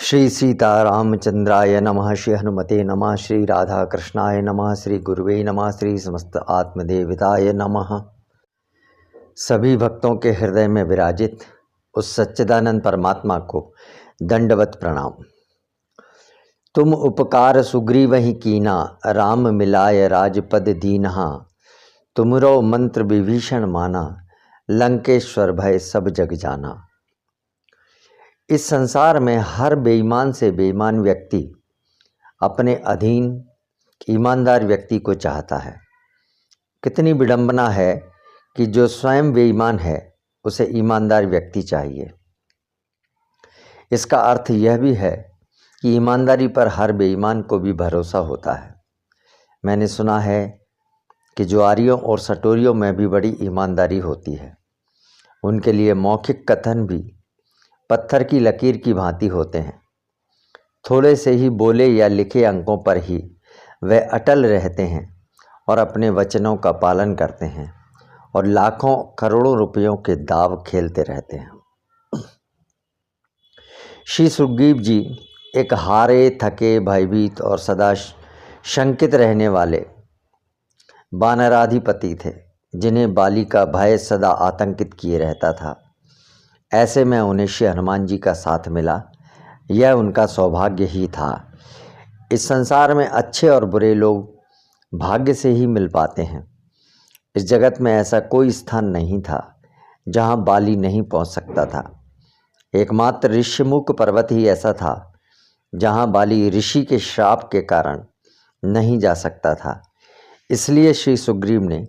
श्री सीतारामचंद्राय नमः, श्री हनुमते नमः, श्री राधा कृष्णाय नमः, श्री गुरुवे नमः, श्री समस्त आत्मदेवताय नमः। सभी भक्तों के हृदय में विराजित उस सच्चिदानंद परमात्मा को दंडवत प्रणाम। तुम उपकार सुग्रीव ही कीना, राम मिलाय राजपद दीन्हा। तुमरो मंत्र विभीषण माना, लंकेश्वर भय सब जग जाना। इस संसार में हर बेईमान से बेईमान व्यक्ति अपने अधीन ईमानदार व्यक्ति को चाहता है। कितनी विडंबना है कि जो स्वयं बेईमान है उसे ईमानदार व्यक्ति चाहिए। इसका अर्थ यह भी है कि ईमानदारी पर हर बेईमान को भी भरोसा होता है। मैंने सुना है कि जुआरियों और सटोरियों में भी बड़ी ईमानदारी होती है। उनके लिए मौखिक कथन भी पत्थर की लकीर की भांति होते हैं। थोड़े से ही बोले या लिखे अंकों पर ही वे अटल रहते हैं और अपने वचनों का पालन करते हैं और लाखों करोड़ों रुपयों के दाव खेलते रहते हैं। श्री सुग्रीव जी एक हारे थके भयभीत और सदा शंकित रहने वाले वानराधिपति थे, जिन्हें बाली का भय सदा आतंकित किए रहता था। ऐसे में उन्हें श्री हनुमान जी का साथ मिला, यह उनका सौभाग्य ही था। इस संसार में अच्छे और बुरे लोग भाग्य से ही मिल पाते हैं। इस जगत में ऐसा कोई स्थान नहीं था जहां बाली नहीं पहुंच सकता था। एकमात्र ऋष्यमुख पर्वत ही ऐसा था जहां बाली ऋषि के श्राप के कारण नहीं जा सकता था। इसलिए श्री सुग्रीव ने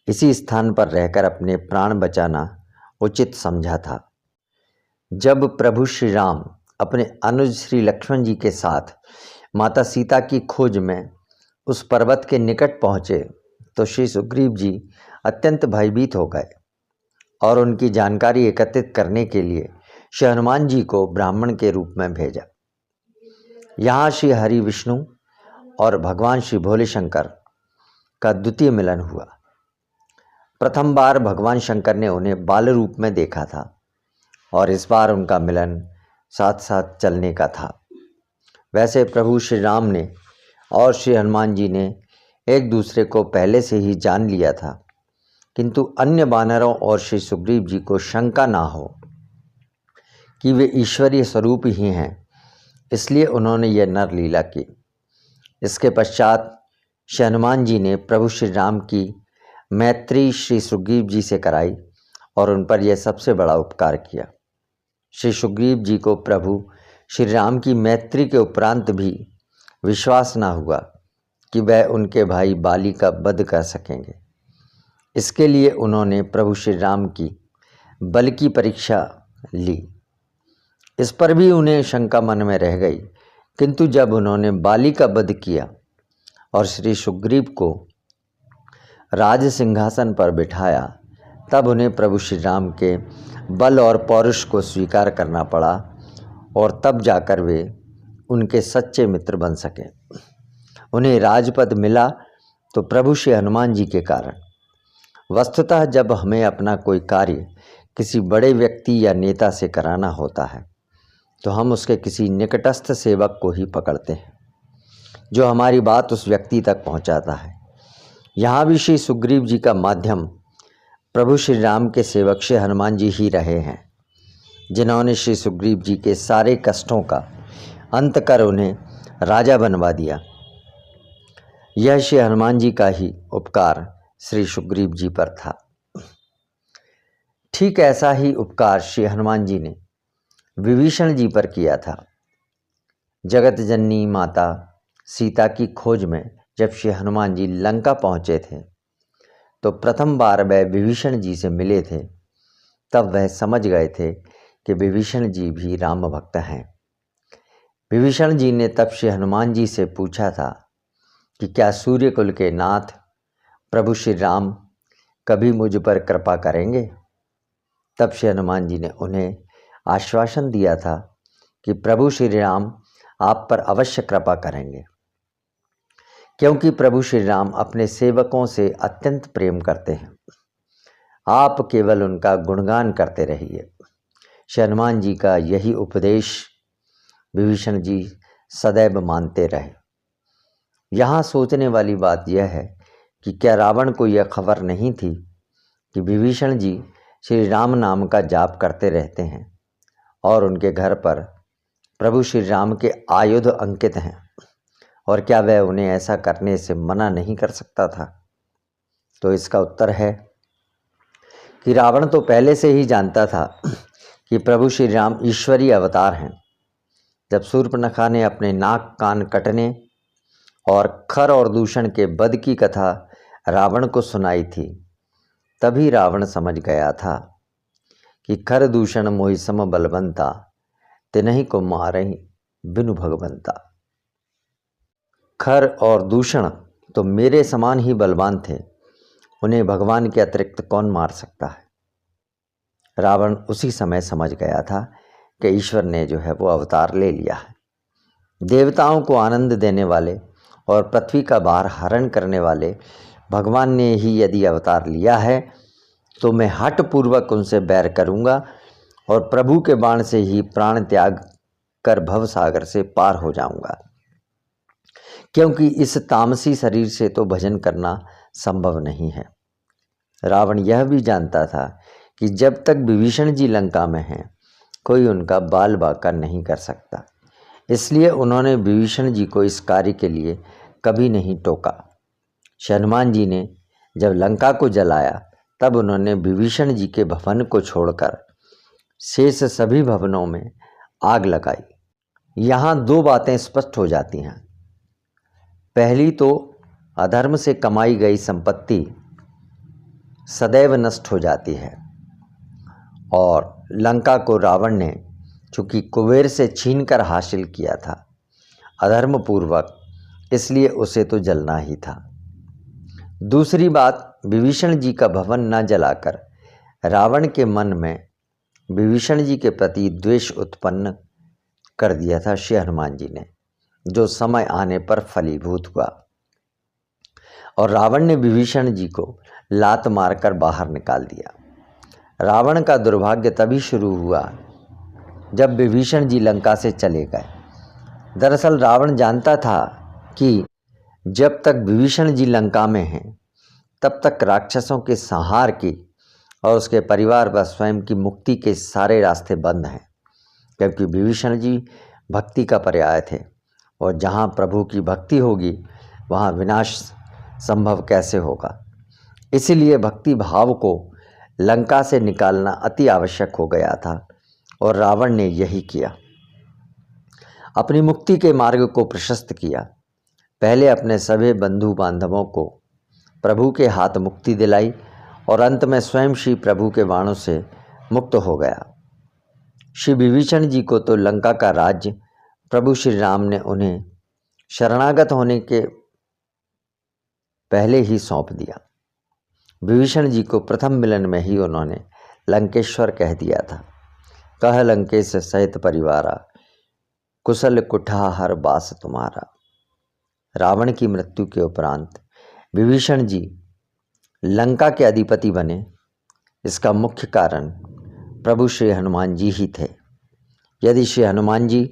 इसी स्थान पर रहकर अपने प्राण बचाना उचित समझा था। जब प्रभु श्री राम अपने अनुज श्री लक्ष्मण जी के साथ माता सीता की खोज में उस पर्वत के निकट पहुँचे तो श्री सुग्रीव जी अत्यंत भयभीत हो गए और उनकी जानकारी एकत्रित करने के लिए श्री हनुमान जी को ब्राह्मण के रूप में भेजा। यहाँ श्री हरि विष्णु और भगवान श्री भोले शंकर का द्वितीय मिलन हुआ। प्रथम बार भगवान शंकर ने उन्हें बाल रूप में देखा था और इस बार उनका मिलन साथ साथ चलने का था। वैसे प्रभु श्री राम ने और श्री हनुमान जी ने एक दूसरे को पहले से ही जान लिया था, किंतु अन्य वानरों और श्री सुग्रीव जी को शंका ना हो कि वे ईश्वरीय स्वरूप ही हैं, इसलिए उन्होंने यह नर लीला की। इसके पश्चात श्री हनुमान जी ने प्रभु श्री राम की मैत्री श्री सुग्रीव जी से कराई और उन पर यह सबसे बड़ा उपकार किया। श्री सुग्रीव जी को प्रभु श्री राम की मैत्री के उपरांत भी विश्वास न हुआ कि वह उनके भाई बाली का वध कर सकेंगे। इसके लिए उन्होंने प्रभु श्री राम की बल की परीक्षा ली। इस पर भी उन्हें शंका मन में रह गई, किंतु जब उन्होंने बाली का वध किया और श्री सुग्रीव को राज सिंहासन पर बिठाया, तब उन्हें प्रभु श्री राम के बल और पौरुष को स्वीकार करना पड़ा और तब जाकर वे उनके सच्चे मित्र बन सके। उन्हें राजपद मिला तो प्रभु श्री हनुमान जी के कारण। वस्तुतः जब हमें अपना कोई कार्य किसी बड़े व्यक्ति या नेता से कराना होता है तो हम उसके किसी निकटस्थ सेवक को ही पकड़ते हैं, जो हमारी बात उस व्यक्ति तक पहुंचाता है। यहाँ भी श्री सुग्रीव जी का माध्यम प्रभु श्री राम के सेवक श्री हनुमान जी ही रहे हैं, जिन्होंने श्री सुग्रीव जी के सारे कष्टों का अंत कर उन्हें राजा बनवा दिया। यह श्री हनुमान जी का ही उपकार श्री सुग्रीव जी पर था। ठीक ऐसा ही उपकार श्री हनुमान जी ने विभीषण जी पर किया था। जगत जननी माता सीता की खोज में जब श्री हनुमान जी लंका पहुँचे थे तो प्रथम बार वह विभीषण जी से मिले थे। तब वह समझ गए थे कि विभीषण जी भी राम भक्त हैं। विभीषण जी ने तब श्री हनुमान जी से पूछा था कि क्या सूर्यकुल के नाथ प्रभु श्री राम कभी मुझ पर कृपा करेंगे। तब श्री हनुमान जी ने उन्हें आश्वासन दिया था कि प्रभु श्री राम आप पर अवश्य कृपा करेंगे, क्योंकि प्रभु श्री राम अपने सेवकों से अत्यंत प्रेम करते हैं। आप केवल उनका गुणगान करते रहिए। श्री हनुमान जी का यही उपदेश विभीषण जी सदैव मानते रहे। यहाँ सोचने वाली बात यह है कि क्या रावण को यह खबर नहीं थी कि विभीषण जी श्री राम नाम का जाप करते रहते हैं और उनके घर पर प्रभु श्री राम के आयुध अंकित हैं, और क्या वह उन्हें ऐसा करने से मना नहीं कर सकता था? तो इसका उत्तर है कि रावण तो पहले से ही जानता था कि प्रभु श्री राम ईश्वरीय अवतार हैं। जब शूर्पणखा ने अपने नाक कान कटने और खर और दूषण के वध की कथा रावण को सुनाई थी, तभी रावण समझ गया था कि खर दूषण मोहि सम बलवंता, तिन्हि को मारहि बिनु भगवंता। खर और दूषण तो मेरे समान ही बलवान थे, उन्हें भगवान के अतिरिक्त कौन मार सकता है? रावण उसी समय समझ गया था कि ईश्वर ने जो है वो अवतार ले लिया है। देवताओं को आनंद देने वाले और पृथ्वी का भार हरण करने वाले भगवान ने ही यदि अवतार लिया है, तो मैं हठपूर्वक उनसे बैर करूंगा और प्रभु के बाण से ही प्राण त्याग कर भव सागर से पार हो जाऊंगा, क्योंकि इस तामसी शरीर से तो भजन करना संभव नहीं है। रावण यह भी जानता था कि जब तक विभीषण जी लंका में हैं, कोई उनका बाल बांका नहीं कर सकता। इसलिए उन्होंने विभीषण जी को इस कार्य के लिए कभी नहीं टोका। हनुमान जी ने जब लंका को जलाया, तब उन्होंने विभीषण जी के भवन को छोड़कर शेष सभी भवनों में आग लगाई। यहाँ दो बातें स्पष्ट हो जाती हैं। पहली तो अधर्म से कमाई गई संपत्ति सदैव नष्ट हो जाती है, और लंका को रावण ने चूँकि कुबेर से छीनकर हासिल किया था अधर्मपूर्वक, इसलिए उसे तो जलना ही था। दूसरी बात, विभीषण जी का भवन न जलाकर रावण के मन में विभीषण जी के प्रति द्वेष उत्पन्न कर दिया था श्री हनुमान जी ने, जो समय आने पर फलीभूत हुआ, और रावण ने विभीषण जी को लात मारकर बाहर निकाल दिया। रावण का दुर्भाग्य तभी शुरू हुआ जब विभीषण जी लंका से चले गए। दरअसल रावण जानता था कि जब तक विभीषण जी लंका में हैं, तब तक राक्षसों के संहार की और उसके परिवार व स्वयं की मुक्ति के सारे रास्ते बंद हैं, क्योंकि विभीषण जी भक्ति का पर्याय थे, और जहाँ प्रभु की भक्ति होगी वहाँ विनाश संभव कैसे होगा। इसीलिए भक्ति भाव को लंका से निकालना अति आवश्यक हो गया था, और रावण ने यही किया। अपनी मुक्ति के मार्ग को प्रशस्त किया। पहले अपने सभी बंधु बांधवों को प्रभु के हाथ मुक्ति दिलाई, और अंत में स्वयं श्री प्रभु के बाणों से मुक्त हो गया। श्री विभीषण जी को तो लंका का राज्य प्रभु श्री राम ने उन्हें शरणागत होने के पहले ही सौंप दिया। विभीषण जी को प्रथम मिलन में ही उन्होंने लंकेश्वर कह दिया था। कह लंकेश सहित परिवारा, कुशल कुठार बास तुम्हारा। रावण की मृत्यु के उपरांत विभीषण जी लंका के अधिपति बने, इसका मुख्य कारण प्रभु श्री हनुमान जी ही थे। यदि श्री हनुमान जी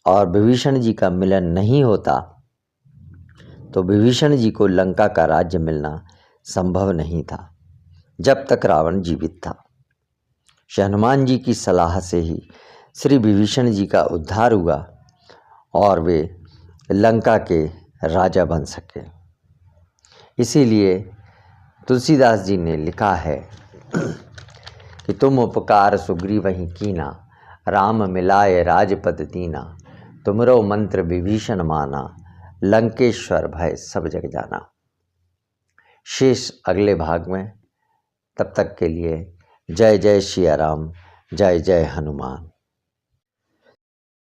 और विभीषण जी का मिलन नहीं होता, तो विभीषण जी को लंका का राज्य मिलना संभव नहीं था, जब तक रावण जीवित था। श्री हनुमान जी की सलाह से ही श्री विभीषण जी का उद्धार हुआ और वे लंका के राजा बन सके। इसीलिए तुलसीदास जी ने लिखा है कि तुम उपकार सुग्रीवहि कीना, राम मिलाए राजपद दीना, तुमरो मंत्र विभीषण माना, लंकेश्वर भय सब जग जाना। शेष अगले भाग में। तब तक के लिए जय जय श्री राम, जय जय हनुमान।